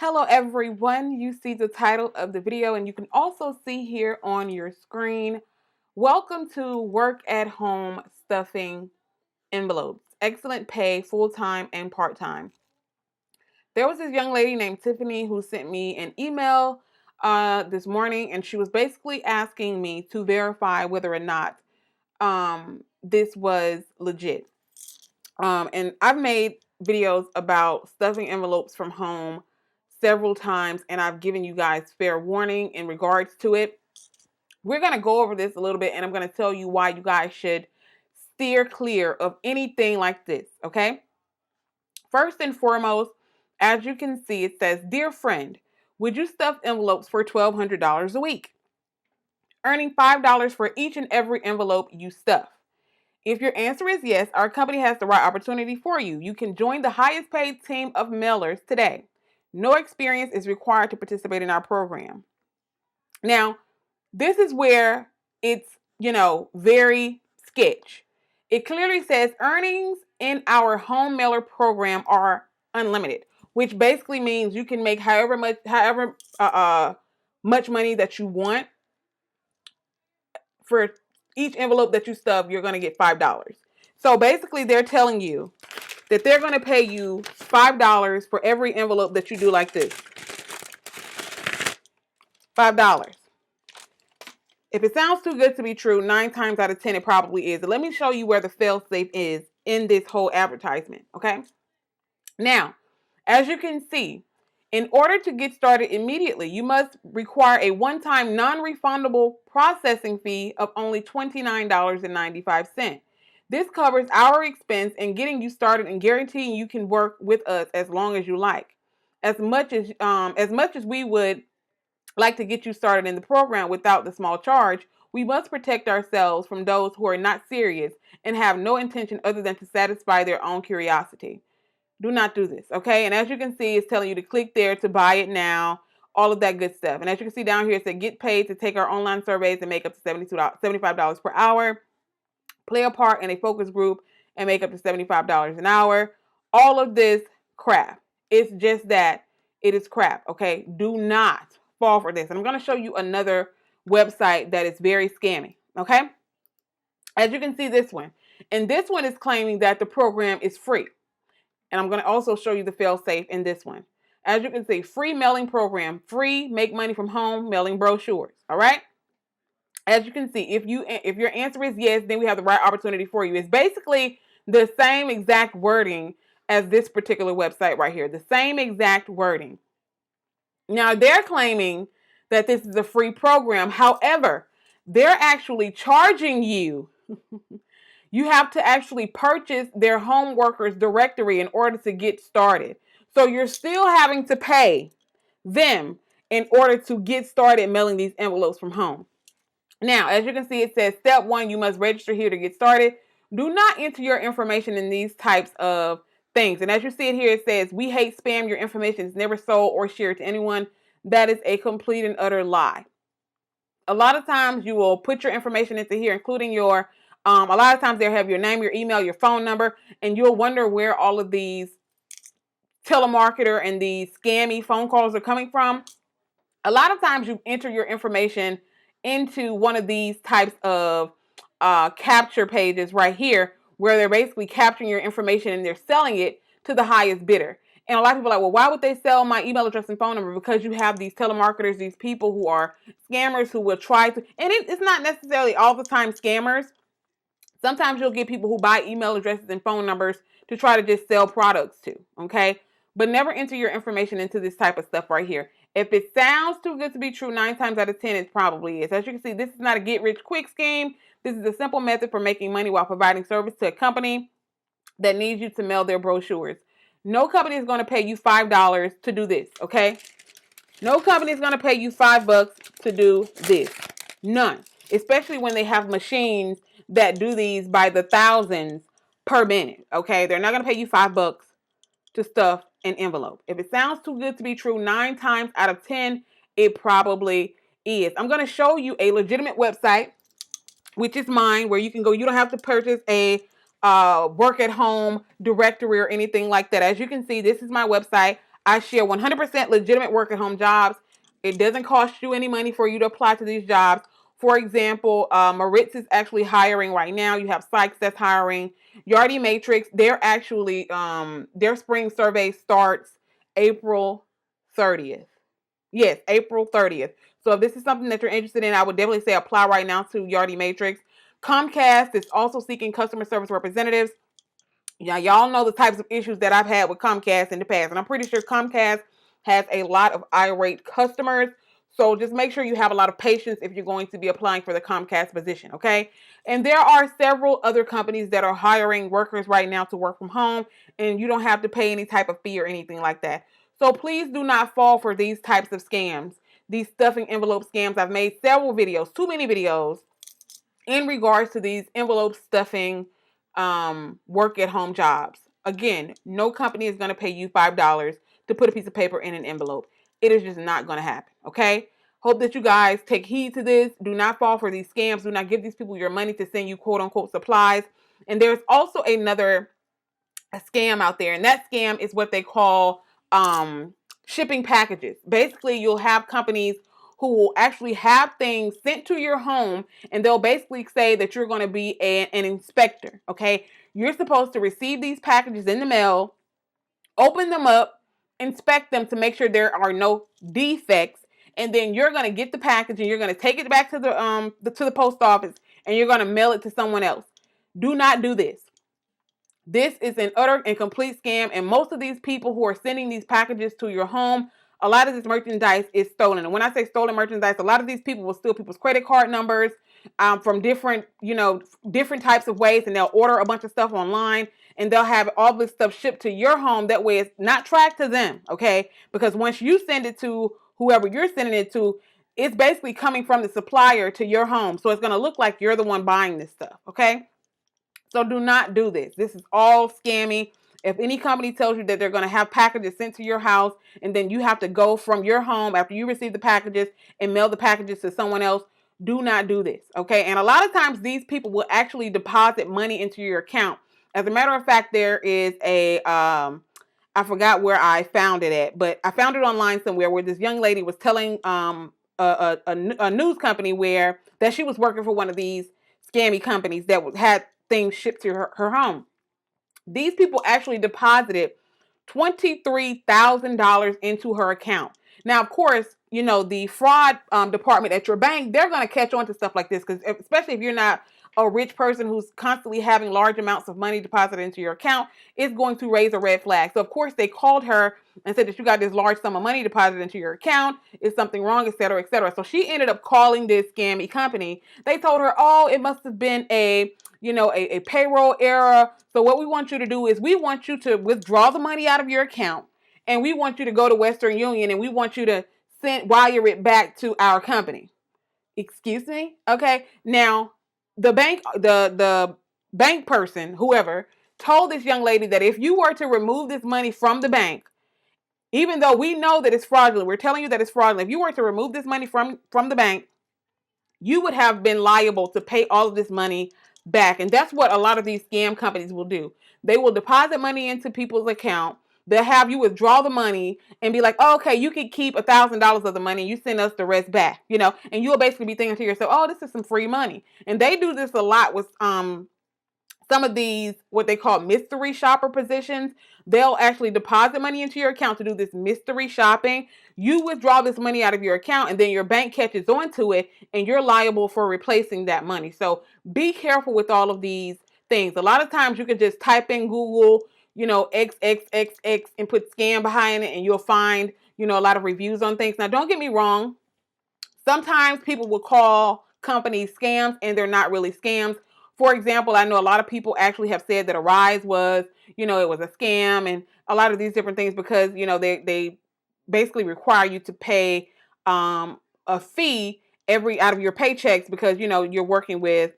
Hello everyone, you see the title of the video and you can also see here on your screen. Welcome to Work at Home Stuffing Envelopes. Excellent pay, full-time and part-time. There was this young lady named Tiffany who sent me an email this morning, and she was basically asking me to verify whether or not this was legit. And I've made videos about stuffing envelopes from home several times, and I've given you guys fair warning in regards to it. We're going to go over this a little bit, and I'm going to tell you why you guys should steer clear of anything like this, okay? First and foremost, as you can see, it says, "Dear friend, would you stuff envelopes for $1,200 a week, earning $5 for each and every envelope you stuff? If your answer is yes, our company has the right opportunity for you. You can join the highest paid team of mailers today. No experience is required to participate in our program." Now, this is where it's, very sketch. It clearly says earnings in our home mailer program are unlimited, which basically means you can make however much money that you want. For each envelope that you stuff, you're going to get $5. So basically, they're telling you that they're going to pay you $5 for every envelope that you do like this. $5. If it sounds too good to be true, 9 times out of 10 it probably is. And let me show you where the fail-safe is in this whole advertisement, okay? Now, as you can see, in order to get started immediately, you must require a one-time non-refundable processing fee of only $29.95. This covers our expense in getting you started and guaranteeing you can work with us as long as you like. As much as we would like to get you started in the program without the small charge, we must protect ourselves from those who are not serious and have no intention other than to satisfy their own curiosity. Do not do this, okay? And as you can see, it's telling you to click there to buy it now, all of that good stuff. And as you can see down here, it says get paid to take our online surveys and make up to $75 per hour, play a part in a focus group and make up to $75 an hour. All of this crap. It's just that it is crap, okay? Do not fall for this. And I'm going to show you another website that is very scammy, okay? As you can see, this one. And this one is claiming that the program is free. And I'm going to also show you the fail-safe in this one. As you can see, free mailing program, free make money from home mailing brochures. All right. As you can see, if your answer is yes, then we have the right opportunity for you. It's basically the same exact wording as this particular website right here. The same exact wording. Now, they're claiming that this is a free program. However, they're actually charging you. You have to actually purchase their home workers directory in order to get started. So you're still having to pay them in order to get started mailing these envelopes from home. Now, as you can see, it says step 1, you must register here to get started. Do not enter your information in these types of things. And as you see it here, it says, we hate spam. Your information is never sold or shared to anyone. That is a complete and utter lie. A lot of times you will put your information into here, including your a lot of times they'll have your name, your email, your phone number, and you'll wonder where all of these telemarketer and these scammy phone calls are coming from. A lot of times you enter your information into one of these types of capture pages right here, where they're basically capturing your information and they're selling it to the highest bidder. And a lot of people are like, well, why would they sell my email address and phone number? Because you have these telemarketers, these people who are scammers who will try to, and it's not necessarily all the time scammers. Sometimes you'll get people who buy email addresses and phone numbers to try to just sell products to, okay? But never enter your information into this type of stuff right here. If it sounds too good to be true, 9 times out of 10, it probably is. As you can see, this is not a get-rich-quick scheme. This is a simple method for making money while providing service to a company that needs you to mail their brochures. No company is going to pay you $5 to do this, okay? No company is going to pay you $5 to do this. None. Especially when they have machines that do these by the thousands per minute, okay? They're not going to pay you $5 to stuff an envelope. If it sounds too good to be true, 9 times out of 10, it probably is. I'm going to show you a legitimate website, which is mine, where you can go. You don't have to purchase a work at home directory or anything like that. As you can see, this is my website. I share 100% legitimate work at home jobs. It doesn't cost you any money for you to apply to these jobs. For example, Maritz is actually hiring right now. You have Sykes that's hiring. Yardi Matrix, they're actually, their spring survey starts April 30th. Yes, April 30th. So if this is something that you're interested in, I would definitely say apply right now to Yardi Matrix. Comcast is also seeking customer service representatives. Yeah, y'all know the types of issues that I've had with Comcast in the past, and I'm pretty sure Comcast has a lot of irate customers. So just make sure you have a lot of patience if you're going to be applying for the Comcast position, okay? And there are several other companies that are hiring workers right now to work from home, and you don't have to pay any type of fee or anything like that. So please do not fall for these types of scams, these stuffing envelope scams. I've made several videos, too many videos, in regards to these envelope stuffing work at home jobs. Again, no company is going to pay you $5 to put a piece of paper in an envelope. It is just not going to happen. Okay. Hope that you guys take heed to this. Do not fall for these scams. Do not give these people your money to send you quote unquote supplies. And there's also another scam out there, and that scam is what they call shipping packages. Basically, you'll have companies who will actually have things sent to your home, and they'll basically say that you're going to be an inspector. Okay, you're supposed to receive these packages in the mail, open them up, inspect them to make sure there are no defects, and then you're going to get the package and you're going to take it back to the post office, and you're going to mail it to someone else. Do not do this. This is an utter and complete scam, and most of these people who are sending these packages to your home, a lot of this merchandise is stolen. And when I say stolen merchandise, a lot of these people will steal people's credit card numbers from different types of ways, and they'll order a bunch of stuff online, and they'll have all this stuff shipped to your home. That way it's not tracked to them, okay? Because once you send it to whoever you're sending it to, it's basically coming from the supplier to your home. So it's going to look like you're the one buying this stuff, okay? So do not do this. This is all scammy. If any company tells you that they're going to have packages sent to your house, and then you have to go from your home after you receive the packages and mail the packages to someone else, do not do this, okay? And a lot of times these people will actually deposit money into your account. As a matter of fact, there is I forgot where I found it at, but I found it online somewhere where this young lady was telling a news company that she was working for one of these scammy companies that had things shipped to her home. These people actually deposited $23,000 into her account. Now, of course, the fraud department at your bank, they're going to catch on to stuff like this, because especially if you're not a rich person who's constantly having large amounts of money deposited into your account, it's going to raise a red flag. So, of course, they called her and said that you got this large sum of money deposited into your account. Is something wrong, et cetera, et cetera. So she ended up calling this scammy company. They told her, oh, it must have been a payroll error. So what we want you to do is we want you to withdraw the money out of your account, and we want you to go to Western Union, and we want you to wire it back to our company. Excuse me? Okay. Now, the bank person, whoever, told this young lady that if you were to remove this money from the bank, even though we know that it's fraudulent, we're telling you that it's fraudulent. If you were to remove this money from the bank, you would have been liable to pay all of this money back. And that's what a lot of these scam companies will do. They will deposit money into people's account. They'll have you withdraw the money and be like, oh, okay, you can keep $1,000 of the money. You send us the rest back, and you'll basically be thinking to yourself, oh, this is some free money. And they do this a lot with some of these, what they call mystery shopper positions. They'll actually deposit money into your account to do this mystery shopping. You withdraw this money out of your account, and then your bank catches on to it, and you're liable for replacing that money. So be careful with all of these things. A lot of times you can just type in Google, XXXX, and put scam behind it, and you'll find, a lot of reviews on things. Now, don't get me wrong. Sometimes people will call companies scams, and they're not really scams. For example, I know a lot of people actually have said that Arise was, it was a scam, and a lot of these different things, because, they basically require you to pay a fee out of your paychecks, because, you're working with,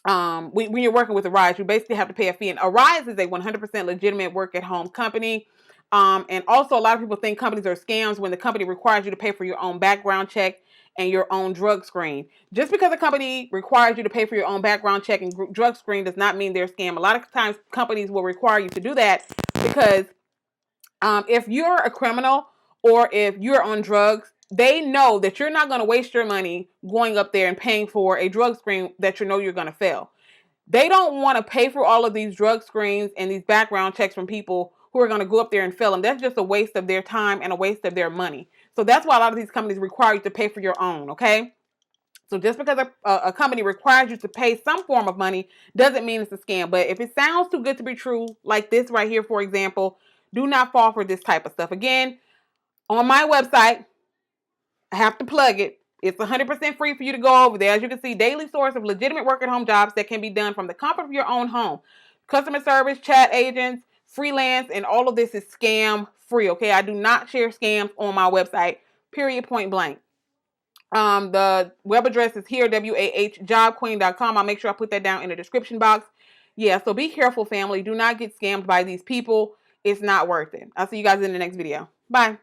when you're working with Arise, you basically have to pay a fee. And Arise is a 100% legitimate work at home company. And also a lot of people think companies are scams when the company requires you to pay for your own background check and your own drug screen. Just because a company requires you to pay for your own background check and drug screen does not mean they're a scam. A lot of times companies will require you to do that because If you're a criminal or if you're on drugs, they know that you're not going to waste your money going up there and paying for a drug screen that you know you're going to fail. They don't want to pay for all of these drug screens and these background checks from people who are going to go up there and fail them. That's just a waste of their time and a waste of their money. So that's why a lot of these companies require you to pay for your own, okay? So just because a company requires you to pay some form of money doesn't mean it's a scam. But if it sounds too good to be true, like this right here, for example, do not fall for this type of stuff. Again, on my website, I have to plug it. It's 100% free for you to go over there. As you can see, daily source of legitimate work-at-home jobs that can be done from the comfort of your own home. Customer service, chat agents, freelance, and all of this is scam free, okay? I do not share scams on my website, period, point blank. The web address is here, wahjobqueen.com. I'll make sure I put that down in the description box. Yeah, so be careful, family. Do not get scammed by these people. It's not worth it. I'll see you guys in the next video. Bye.